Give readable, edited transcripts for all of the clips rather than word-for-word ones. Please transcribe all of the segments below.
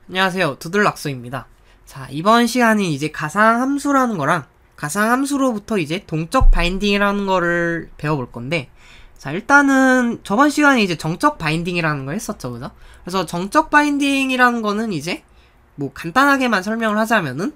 안녕하세요, 두들락서입니다. 자, 이번 시간은 이제 가상함수라는 거랑 가상함수로부터 이제 동적 바인딩이라는 거를 배워볼 건데, 자, 일단은 저번 시간에 이제 정적 바인딩이라는 걸 했었죠, 그죠? 그래서 정적 바인딩이라는 거는 이제 뭐 간단하게만 설명을 하자면은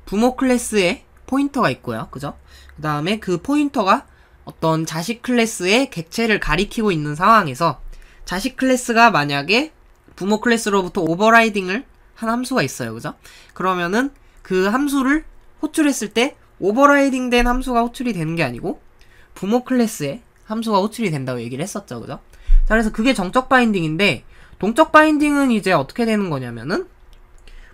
부모 클래스에 포인터가 있고요, 그죠? 그 다음에 그 포인터가 어떤 자식 클래스의 객체를 가리키고 있는 상황에서 자식 클래스가 만약에 부모 클래스로부터 오버라이딩을 한 함수가 있어요, 그죠? 그러면은 그 함수를 호출했을 때 오버라이딩 된 함수가 호출이 되는 게 아니고 부모 클래스의 함수가 호출이 된다고 얘기를 했었죠, 그죠? 자, 그래서 그게 정적 바인딩인데, 동적 바인딩은 이제 어떻게 되는 거냐면은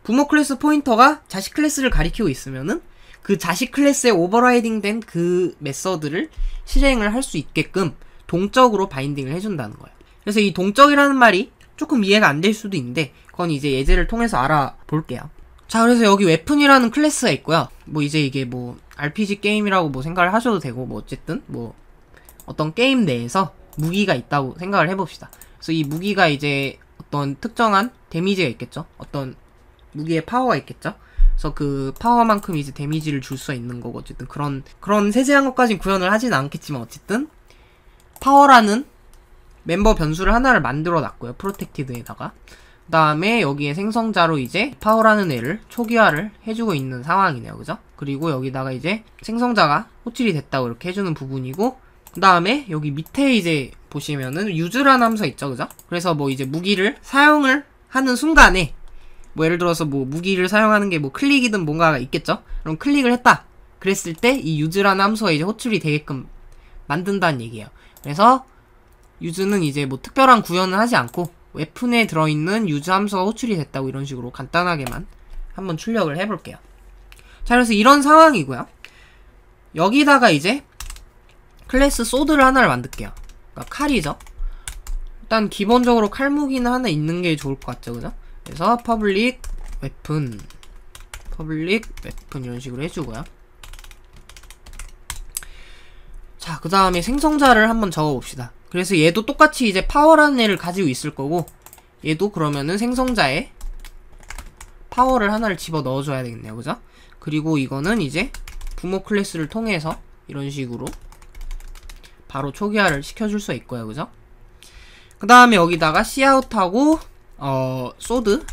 부모 클래스 포인터가 자식 클래스를 가리키고 있으면은 그 자식 클래스에 오버라이딩 된 그 메서드를 실행을 할 수 있게끔 동적으로 바인딩을 해준다는 거예요. 그래서 이 동적이라는 말이 조금 이해가 안 될 수도 있는데, 그건 이제 예제를 통해서 알아볼게요. 자, 그래서 여기 웨폰이라는 클래스가 있고요. 뭐 이제 이게 뭐 RPG 게임이라고 뭐 생각을 하셔도 되고, 뭐 어쨌든 뭐 어떤 게임 내에서 무기가 있다고 생각을 해봅시다. 그래서 이 무기가 이제 어떤 특정한 데미지가 있겠죠. 어떤 무기의 파워가 있겠죠. 그래서 그 파워만큼 이제 데미지를 줄 수 있는 거고, 어쨌든 그런 세세한 것까진 구현을 하진 않겠지만, 어쨌든 파워라는 멤버 변수를 하나를 만들어 놨고요, 프로텍티드에다가. 그 다음에 여기에 생성자로 이제 파워라는 애를 초기화를 해주고 있는 상황이네요, 그죠? 그리고 여기다가 이제 생성자가 호출이 됐다고 이렇게 해주는 부분이고, 그 다음에 여기 밑에 이제 보시면은 use라는 함수가 있죠, 그죠? 그래서 뭐 이제 무기를 사용을 하는 순간에 뭐 예를 들어서 뭐 무기를 사용하는 게 뭐 클릭이든 뭔가가 있겠죠? 그럼 클릭을 했다 그랬을 때 이 use라는 함수가 이제 호출이 되게끔 만든다는 얘기예요. 그래서 use는 이제 뭐 특별한 구현을 하지 않고 웨폰에 들어있는 use 함수가 호출이 됐다고 이런 식으로 간단하게만 한번 출력을 해볼게요. 자, 그래서 이런 상황이고요. 여기다가 이제 클래스 소드를 하나를 만들게요. 그러니까 칼이죠. 일단 기본적으로 칼무기는 하나 있는 게 좋을 것 같죠, 그죠? 그래서 public weapon 이런 식으로 해주고요. 자, 그 다음에 생성자를 한번 적어봅시다. 그래서 얘도 똑같이 이제 파워라는 애를 가지고 있을 거고, 얘도 그러면은 생성자에 파워를 하나를 집어 넣어줘야 되겠네요, 그죠? 그리고 이거는 이제 부모 클래스를 통해서 이런 식으로 바로 초기화를 시켜줄 수 있고요, 그죠? 그 다음에 여기다가 cout하고 소드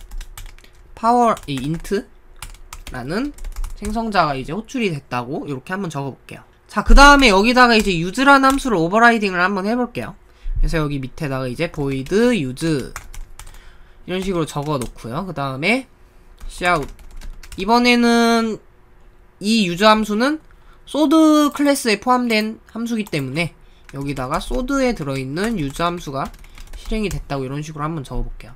파워 int라는 생성자가 이제 호출이 됐다고 이렇게 한번 적어볼게요. 자, 그 다음에 여기다가 이제 use라는 함수를 오버라이딩을 한번 해볼게요. 그래서 여기 밑에다가 이제 void use 이런 식으로 적어 놓고요. 그 다음에 cout, 이번에는 이 use 함수는 소드 클래스에 포함된 함수기 때문에 여기다가 소드에 들어있는 use 함수가 실행이 됐다고 이런 식으로 한번 적어볼게요.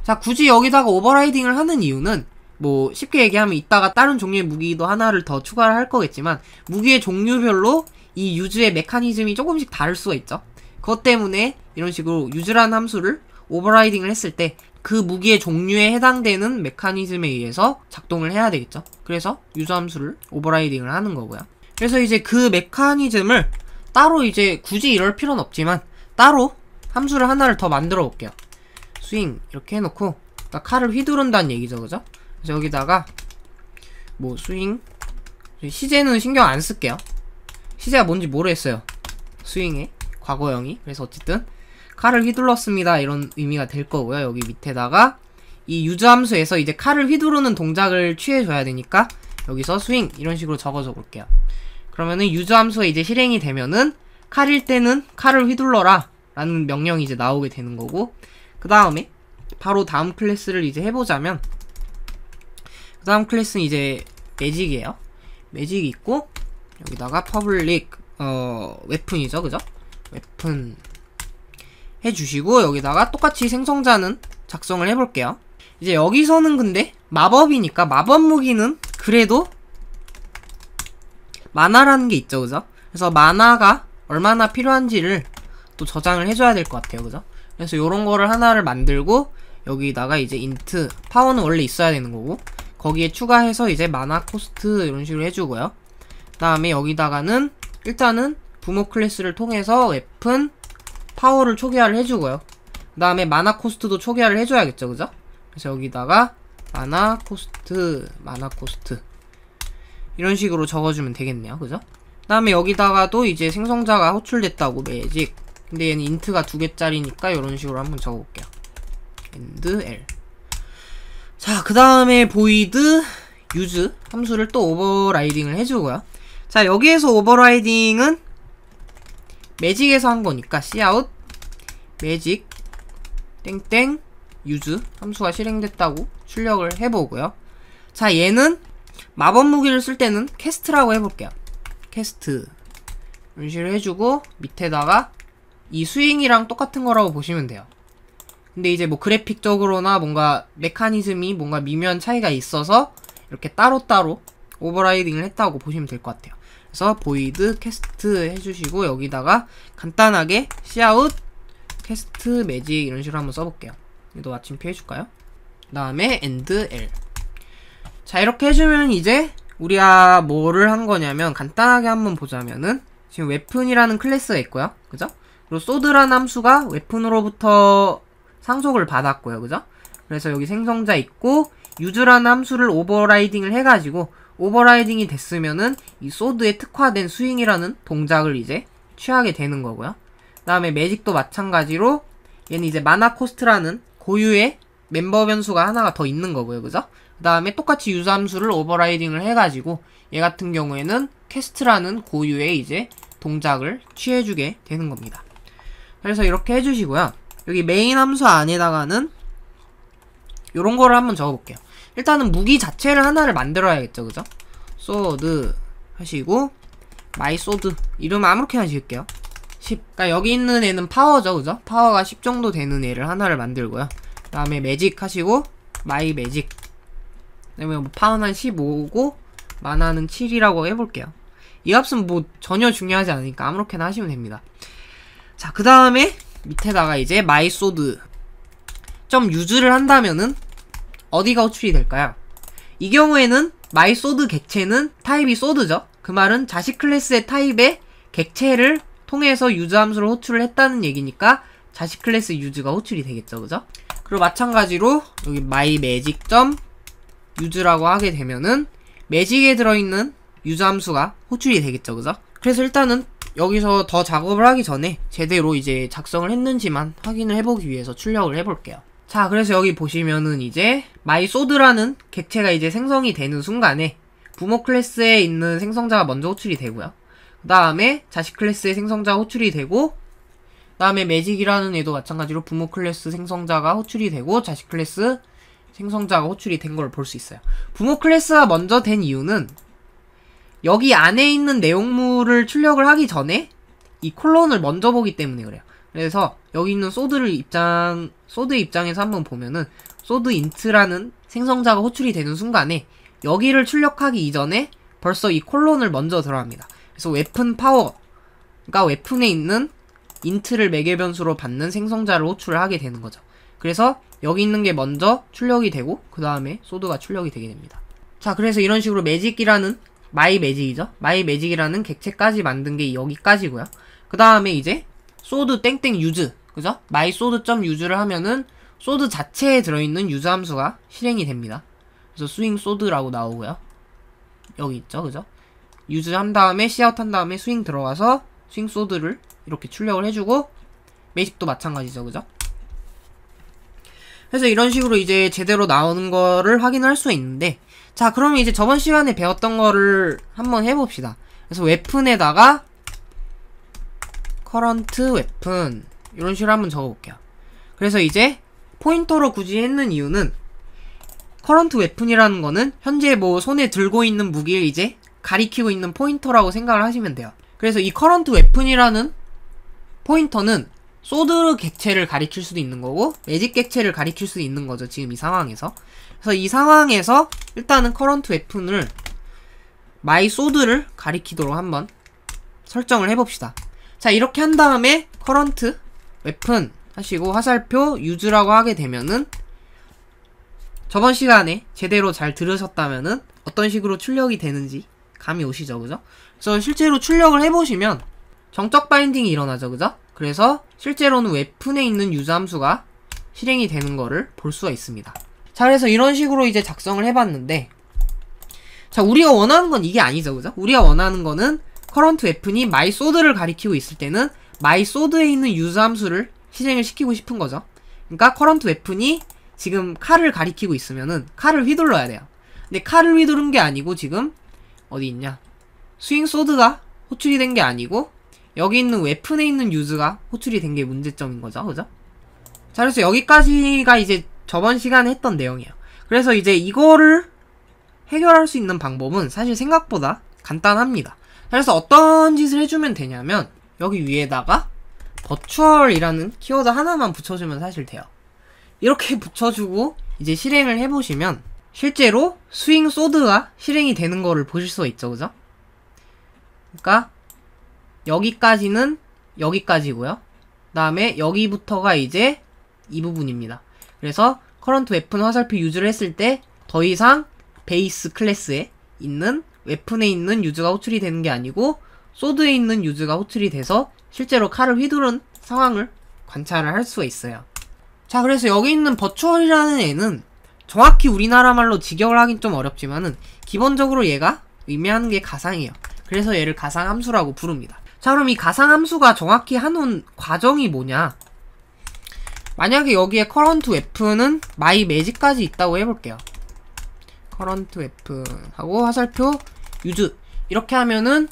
자, 굳이 여기다가 오버라이딩을 하는 이유는 뭐 쉽게 얘기하면 이따가 다른 종류의 무기도 하나를 더 추가를 할 거겠지만, 무기의 종류별로 이 use의 메커니즘이 조금씩 다를 수가 있죠. 그것 때문에 이런 식으로 use라는 함수를 오버라이딩을 했을 때 그 무기의 종류에 해당되는 메커니즘에 의해서 작동을 해야 되겠죠. 그래서 use 함수를 오버라이딩을 하는 거고요. 그래서 이제 그 메커니즘을 따로 이제 굳이 이럴 필요는 없지만 따로 함수를 하나를 더 만들어 볼게요. 스윙 이렇게 해놓고, 그러니까 칼을 휘두른다는 얘기죠, 그죠? 그래서 여기다가 뭐 스윙, 시제는 신경 안 쓸게요. 시제가 뭔지 모르겠어요, 스윙의 과거형이. 그래서 어쨌든 칼을 휘둘렀습니다 이런 의미가 될 거고요. 여기 밑에다가 이 use 함수에서 이제 칼을 휘두르는 동작을 취해줘야 되니까 여기서 스윙 이런 식으로 적어줘 볼게요. 그러면은 use 함수가 이제 실행이 되면은 칼일 때는 칼을 휘둘러라 라는 명령이 이제 나오게 되는 거고, 그 다음에 바로 다음 클래스를 이제 해보자면, 그 다음 클래스는 이제 매직이에요. 매직이 있고, 여기다가 public weapon이죠, 그죠? weapon 해주시고, 여기다가 똑같이 생성자는 작성을 해볼게요. 이제 여기서는 근데 마법이니까 마법 무기는 그래도 마나라는 게 있죠, 그죠? 그래서 마나가 얼마나 필요한지를 또 저장을 해줘야 될 것 같아요, 그죠? 그래서 요런 거를 하나를 만들고, 여기다가 이제 int 파워는 원래 있어야 되는 거고, 거기에 추가해서 이제 마나 코스트 이런 식으로 해주고요. 그 다음에 여기다가는 일단은 부모 클래스를 통해서 웨폰 파워를 초기화를 해주고요. 그 다음에 마나 코스트도 초기화를 해줘야겠죠, 그죠? 그래서 여기다가 마나 코스트 이런 식으로 적어주면 되겠네요. 그죠? 그 다음에 여기다가도 이제 생성자가 호출됐다고 매직. 근데 얘는 인트가 2개짜리니까 이런 식으로 한번 적어볼게요. and l. 자, 그 다음에 void use 함수를 또 오버라이딩을 해주고요. 자, 여기에서 오버라이딩은 매직에서 한 거니까 cout 매직 땡땡 use 함수가 실행됐다고 출력을 해보고요. 자, 얘는 마법 무기를 쓸 때는 캐스트라고 해볼게요. 캐스트 이런 식으로 해주고 밑에다가 이 스윙이랑 똑같은 거라고 보시면 돼요. 근데 이제 뭐 그래픽적으로나 뭔가 메커니즘이 뭔가 미묘한 차이가 있어서 이렇게 따로따로 오버라이딩을 했다고 보시면 될 것 같아요. 그래서 void 캐스트 해주시고 여기다가 간단하게 cout 캐스트 매직 이런 식으로 한번 써볼게요. 얘도 마침표 해줄까요? 그 다음에 and l. 자, 이렇게 해주면 이제 우리가 뭐를 한 거냐면 간단하게 한번 보자면은 지금 웨픈이라는 클래스가 있고요. 그죠? 그리고 소드라는 함수가 웨픈으로부터 상속을 받았고요. 그죠? 그래서 여기 생성자 있고 use라는 함수를 오버라이딩을 해가지고 오버라이딩이 됐으면은 이 소드에 특화된 스윙이라는 동작을 이제 취하게 되는 거고요. 그 다음에 매직도 마찬가지로 얘는 이제 마나 코스트라는 고유의 멤버 변수가 하나가 더 있는 거고요. 그죠? 그 다음에 똑같이 유저 함수를 오버라이딩을 해가지고 얘 같은 경우에는 캐스트라는 고유의 이제 동작을 취해주게 되는 겁니다. 그래서 이렇게 해주시고요. 여기 메인 함수 안에다가는 요런 거를 한번 적어볼게요. 일단은 무기 자체를 하나를 만들어야겠죠. 그죠? 소드 하시고 마이 소드 이름 아무렇게나 지을게요. 10. 그러니까 여기 있는 애는 파워죠. 그죠? 파워가 10 정도 되는 애를 하나를 만들고요. 그 다음에 매직 하시고 마이 매직. 그다음에 뭐 파워는 15고 마나는 7이라고 해볼게요. 이 값은 뭐 전혀 중요하지 않으니까 아무렇게나 하시면 됩니다. 자, 그 다음에 밑에다가 이제 마이 소드 점 유즈를 한다면은 어디가 호출이 될까요? 이 경우에는 마이 소드 객체는 타입이 소드죠. 그 말은 자식 클래스의 타입의 객체를 통해서 유즈 함수를 호출을 했다는 얘기니까 자식 클래스 유즈가 호출이 되겠죠. 그죠? 그리고 마찬가지로 여기 마이 매직 점 유즈라고 하게 되면은 매직에 들어있는 유즈 함수가 호출이 되겠죠. 그죠? 그래서 일단은 여기서 더 작업을 하기 전에 제대로 이제 작성을 했는지만 확인을 해보기 위해서 출력을 해볼게요. 자, 그래서 여기 보시면은 이제 마이소드라는 객체가 이제 생성이 되는 순간에 부모 클래스에 있는 생성자가 먼저 호출이 되고요. 그 다음에 자식 클래스의 생성자가 호출이 되고, 그 다음에 매직이라는 애도 마찬가지로 부모 클래스 생성자가 호출이 되고 자식 클래스 생성자가 호출이 된 걸 볼 수 있어요. 부모 클래스가 먼저 된 이유는 여기 안에 있는 내용물을 출력을 하기 전에 이 콜론을 먼저 보기 때문에 그래요. 그래서 여기 있는 소드의 입장에서 한번 보면은 소드 인트라는 생성자가 호출이 되는 순간에 여기를 출력하기 이전에 벌써 이 콜론을 먼저 들어갑니다. 그래서 웨픈 파워, 그러니까 웨픈에 있는 인트를 매개 변수로 받는 생성자를 호출을 하게 되는 거죠. 그래서 여기 있는 게 먼저 출력이 되고 그 다음에 소드가 출력이 되게 됩니다. 자, 그래서 이런 식으로 매직이라는 마이 매직이죠. 마이 매직이라는 객체까지 만든 게 여기까지고요. 그 다음에 이제 소드 땡땡 유즈, 그죠? 마이 소드 점 유즈를 하면은 소드 자체에 들어있는 유즈 함수가 실행이 됩니다. 그래서 스윙 소드라고 나오고요. 여기 있죠, 그죠? 유즈 한 다음에 시아웃 한 다음에 스윙 들어가서 스윙 소드를 이렇게 출력을 해주고 매직도 마찬가지죠, 그죠? 그래서 이런 식으로 이제 제대로 나오는 거를 확인할 수 있는데, 자, 그러면 이제 저번 시간에 배웠던 거를 한번 해봅시다. 그래서 웨픈에다가 current weapon 이런 식으로 한번 적어볼게요. 그래서 이제 포인터로 굳이 했는 이유는 current weapon이라는 거는 현재 뭐 손에 들고 있는 무기를 이제 가리키고 있는 포인터라고 생각을 하시면 돼요. 그래서 이 current weapon이라는 포인터는 소드 객체를 가리킬 수도 있는 거고 매직 객체를 가리킬 수도 있는 거죠. 지금 이 상황에서. 그래서 이 상황에서 일단은 current weapon을 my 소드를 가리키도록 한번 설정을 해봅시다. 자, 이렇게 한 다음에 current weapon 하시고 화살표 use라고 하게 되면은 저번 시간에 제대로 잘 들으셨다면은 어떤 식으로 출력이 되는지 감이 오시죠, 그죠? 그래서 실제로 출력을 해보시면 정적 바인딩이 일어나죠, 그죠? 그래서 실제로는 웨픈에 있는 유저 함수가 실행이 되는 거를 볼 수가 있습니다. 자, 그래서 이런 식으로 이제 작성을 해봤는데, 자, 우리가 원하는 건 이게 아니죠, 그죠? 우리가 원하는 거는 current weapon이 my sword를 가리키고 있을 때는 my sword에 있는 use 함수를 실행을 시키고 싶은 거죠. 그러니까 current weapon이 지금 칼을 가리키고 있으면은 칼을 휘둘러야 돼요. 근데 칼을 휘두른 게 아니고 지금 어디 있냐? 스윙 소드가 호출이 된 게 아니고 여기 있는 웨폰에 있는 유즈가 호출이 된 게 문제점인 거죠, 그죠? 자, 그래서 여기까지가 이제 저번 시간에 했던 내용이에요. 그래서 이제 이거를 해결할 수 있는 방법은 사실 생각보다 간단합니다. 그래서 어떤 짓을 해주면 되냐면 여기 위에다가 버추얼이라는 키워드 하나만 붙여주면 사실 돼요. 이렇게 붙여주고 이제 실행을 해보시면 실제로 스윙 소드가 실행이 되는 거를 보실 수가 있죠, 그죠? 그러니까 여기까지는 여기까지고요. 그 다음에 여기부터가 이제 이 부분입니다. 그래서 커런트 웨폰 화살표 유즈를 했을 때 더 이상 베이스 클래스에 있는 웨폰에 있는 유즈가 호출이 되는 게 아니고 소드에 있는 유즈가 호출이 돼서 실제로 칼을 휘두른 상황을 관찰을 할 수가 있어요. 자, 그래서 여기 있는 버추얼이라는 애는 정확히 우리나라 말로 직역을 하긴 좀 어렵지만은 기본적으로 얘가 의미하는 게 가상이에요. 그래서 얘를 가상함수라고 부릅니다. 자, 그럼 이 가상함수가 정확히 하는 과정이 뭐냐? 만약에 여기에 current weapon은 my magic까지 있다고 해볼게요. current weapon 하고 화살표 use 이렇게 하면은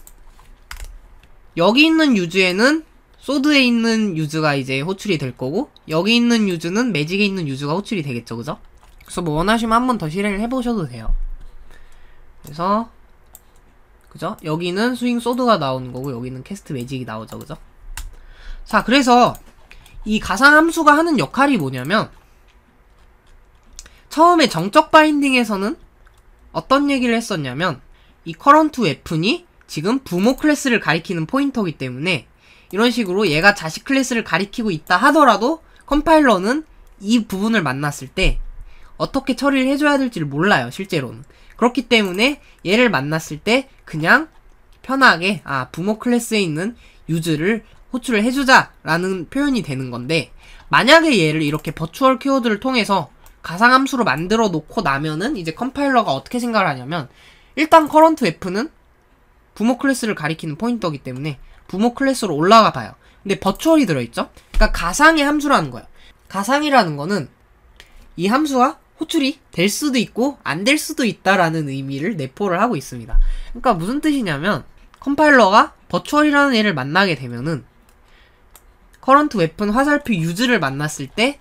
여기 있는 유즈에는 소드에 있는 유즈가 이제 호출이 될 거고 여기 있는 유즈는 매직에 있는 유즈가 호출이 되겠죠, 그죠? 그래서 뭐 원하시면 한 번 더 실행을 해보셔도 돼요. 그래서 그죠? 여기는 스윙 소드가 나오는 거고 여기는 캐스트 매직이 나오죠, 그죠? 자, 그래서 이 가상함수가 하는 역할이 뭐냐면 처음에 정적 바인딩에서는 어떤 얘기를 했었냐면 이 current weapon이 지금 부모 클래스를 가리키는 포인터이기 때문에 이런 식으로 얘가 자식 클래스를 가리키고 있다 하더라도 컴파일러는 이 부분을 만났을 때 어떻게 처리를 해줘야 될지를 몰라요, 실제로는. 그렇기 때문에 얘를 만났을 때 그냥 편하게 부모 클래스에 있는 유즈를 호출을 해주자 라는 표현이 되는 건데 만약에 얘를 이렇게 버추얼 키워드를 통해서 가상함수로 만들어 놓고 나면은 이제 컴파일러가 어떻게 생각을 하냐면 일단 current weapon은 부모 클래스를 가리키는 포인터이기 때문에 부모 클래스로 올라가 봐요. 근데 버추얼이 들어있죠? 그러니까 가상의 함수라는 거예요. 가상이라는 거는 이 함수가 호출이 될 수도 있고 안 될 수도 있다라는 의미를 내포를 하고 있습니다. 그러니까 무슨 뜻이냐면 컴파일러가 버추얼이라는 애를 만나게 되면은 current weapon 화살표 use를 만났을 때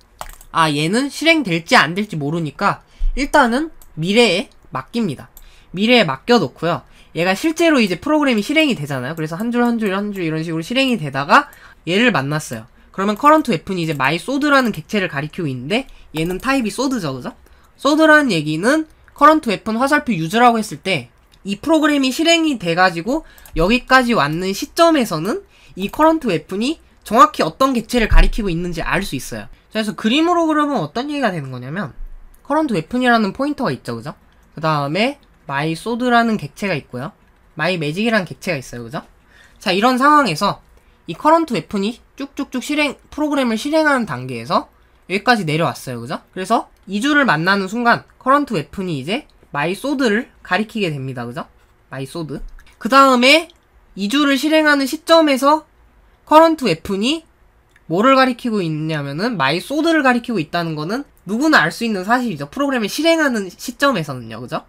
얘는 실행될지 안 될지 모르니까 일단은 미래에 맡깁니다. 미래에 맡겨놓고요. 얘가 실제로 이제 프로그램이 실행이 되잖아요. 그래서 한 줄 한 줄 한 줄 이런 식으로 실행이 되다가 얘를 만났어요. 그러면 current weapon이 이제 my sword라는 객체를 가리키고 있는데 얘는 타입이 sword죠, 그죠? sword라는 얘기는 current weapon 화살표 use라고 했을 때 이 프로그램이 실행이 돼가지고 여기까지 왔는 시점에서는 이 current weapon이 정확히 어떤 객체를 가리키고 있는지 알 수 있어요. 자, 그래서 그림으로 그러면 어떤 얘기가 되는 거냐면 current weapon이라는 포인터가 있죠, 그죠? 그 다음에 my sword라는 객체가 있고요. my magic이라는 객체가 있어요, 그죠? 자, 이런 상황에서 이 current weapon이 쭉쭉쭉 프로그램을 실행하는 단계에서 여기까지 내려왔어요, 그죠? 그래서 이 줄을 만나는 순간 current weapon이 이제 my sword를 가리키게 됩니다, 그죠? my sword. 그 다음에 이 줄을 실행하는 시점에서 current weapon이 뭐를 가리키고 있냐면은 my sword를 가리키고 있다는 거는 누구나 알 수 있는 사실이죠. 프로그램을 실행하는 시점에서는요, 그죠?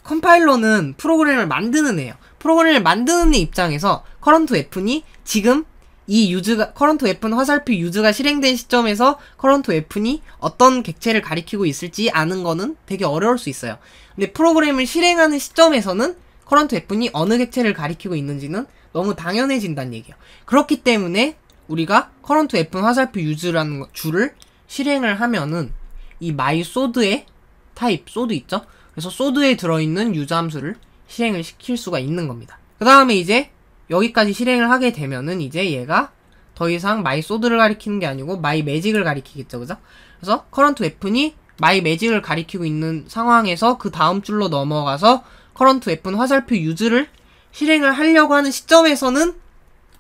컴파일러는 프로그램을 만드는 애예요. 프로그램을 만드는 애 입장에서 current weapon이 지금 이 유즈가 current weapon 화살표 유즈가 실행된 시점에서 current weapon이 어떤 객체를 가리키고 있을지 아는 거는 되게 어려울 수 있어요. 근데 프로그램을 실행하는 시점에서는 current weapon이 어느 객체를 가리키고 있는지는 너무 당연해진다는 얘기예요. 그렇기 때문에 우리가 current weapon 화살표 유즈라는 줄을 실행을 하면은 이 my sword의 타입 sword 있죠? 그래서 sword에 들어있는 유즈 함수를 실행을 시킬 수가 있는 겁니다. 그 다음에 이제 여기까지 실행을 하게 되면은 이제 얘가 더 이상 my sword를 가리키는 게 아니고 my magic을 가리키겠죠, 그죠? 그래서 current weapon이 my magic을 가리키고 있는 상황에서 그 다음 줄로 넘어가서 current weapon 화살표 use를 실행을 하려고 하는 시점에서는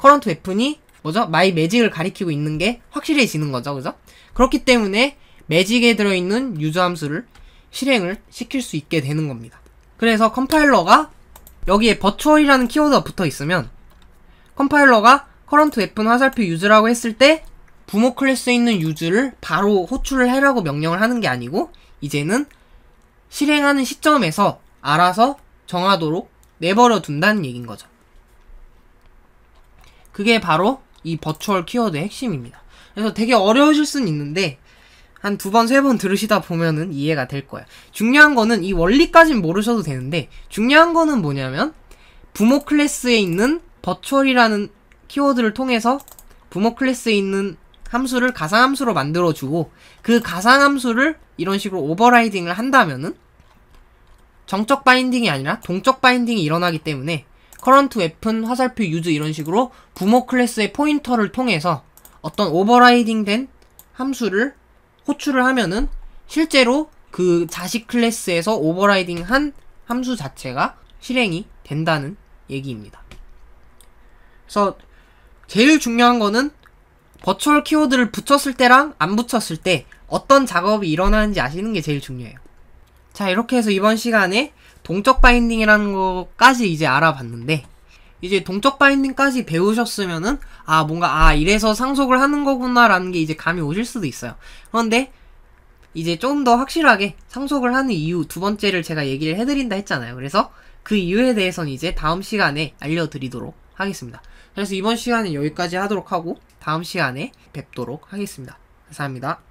current weapon이 뭐죠? my magic을 가리키고 있는 게 확실해지는 거죠, 그죠? 그렇기 때문에 매직에 들어있는 유저 함수를 실행을 시킬 수 있게 되는 겁니다. 그래서 컴파일러가 여기에 버추얼이라는 키워드가 붙어 있으면 컴파일러가 current weapon 화살표 use라고 했을 때 부모 클래스에 있는 use를 바로 호출을 해라고 명령을 하는 게 아니고 이제는 실행하는 시점에서 알아서 정하도록 내버려 둔다는 얘기인 거죠. 그게 바로 이 버추얼 키워드의 핵심입니다. 그래서 되게 어려우실 수는 있는데 한 2번, 3번 들으시다 보면은 이해가 될 거예요. 중요한 거는 이 원리까진 모르셔도 되는데 중요한 거는 뭐냐면 부모 클래스에 있는 버추얼이라는 키워드를 통해서 부모 클래스에 있는 함수를 가상함수로 만들어주고 그 가상함수를 이런 식으로 오버라이딩을 한다면은 정적 바인딩이 아니라 동적 바인딩이 일어나기 때문에 current weapon 화살표 use 이런 식으로 부모 클래스의 포인터를 통해서 어떤 오버라이딩 된 함수를 호출을 하면은 실제로 그 자식 클래스에서 오버라이딩 한 함수 자체가 실행이 된다는 얘기입니다. 그래서 제일 중요한 거는 버추얼 키워드를 붙였을 때랑 안 붙였을 때 어떤 작업이 일어나는지 아시는 게 제일 중요해요. 자, 이렇게 해서 이번 시간에 동적 바인딩이라는 거까지 이제 알아봤는데 이제 동적 바인딩까지 배우셨으면은 뭔가 이래서 상속을 하는 거구나 라는 게 이제 감이 오실 수도 있어요. 그런데 이제 좀 더 확실하게 상속을 하는 이유 2번째를 제가 얘기를 해드린다 했잖아요. 그래서 그 이유에 대해서는 이제 다음 시간에 알려드리도록 하겠습니다. 그래서 이번 시간은 여기까지 하도록 하고 다음 시간에 뵙도록 하겠습니다. 감사합니다.